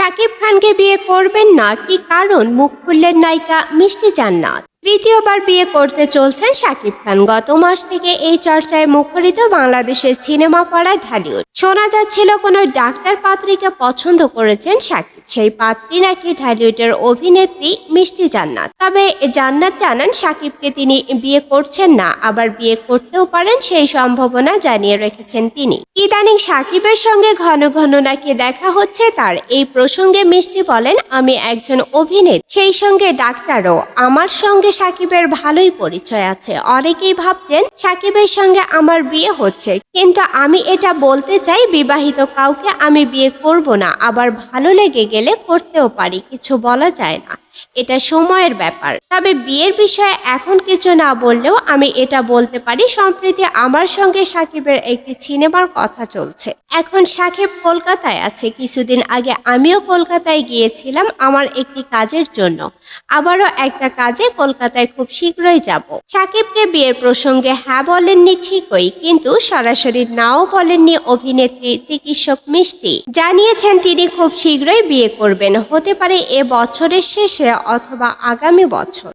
শাকিব খানকে বিয়ে করবেন না, কি কারণ মুখ খুললেন নায়িকা মিষ্টি জান্নাত। তৃতীয়বার বিয়ে করতে চলছেন শাকিব খান। গত মাস থেকে এই চর্চায় মুখরিত বাংলাদেশের সিনেমা পাড়া ঢালিউড। শোনা যাচ্ছিল কোনো ডাক্তার পাত্রীকে পছন্দ করেছেন শাকিব। সেই পাত্রী নাকি ঢালিউডের অভিনেত্রী মিষ্টি জান্নাত। তবে জান্নাত জানান শাকিবকে তিনি বিয়ে করছেন না, আবার বিয়ে করতেও পারেন সেই সম্ভাবনা জানিয়ে রেখেছেন তিনি। ইদানিং শাকিবের সঙ্গে ঘন ঘন নাকি দেখা হচ্ছে তার। এই প্রসঙ্গে মিষ্টি বলেন, আমি একজন অভিনেত্রী, সেই সঙ্গে ডাক্তারও। আমার সঙ্গে শাকিবের ভালোই পরিচয় আছে। অনেকেই ভাবছেন শাকিবের সঙ্গে আমার বিয়ে হচ্ছে, কিন্তু আমি এটা বলতে চাই বিবাহিত কাউকে আমি বিয়ে করব না। আবার ভালো লেগে গেলে করতেও পারি, কিছু বলা যায় না, এটা সময়ের ব্যাপার। তবে বিয়ের বিষয়ে এখন কিছু না বললেও আমি এটা বলতে পারি, সম্প্রতি আমার সঙ্গে শাকিবের একটি সিনেমার কথা চলছে। এখন শাকিব কলকাতায় আছে। কিছুদিন আগে আমিও কলকাতায় গিয়েছিলাম আমার একটি কাজের জন্য। আবারও একটা কাজে কলকাতায় খুব শীঘ্রই যাব। শাকিবকে বিয়ের প্রসঙ্গে হ্যাঁ বলেননি ঠিকই, কিন্তু সরাসরি নাও বলেননি অভিনেত্রী। চিকিৎসক মিষ্টি জানিয়েছেন তিনি খুব শীঘ্রই বিয়ে করবেন, হতে পারে এ বছরের শেষে অথবা আগামী বছর।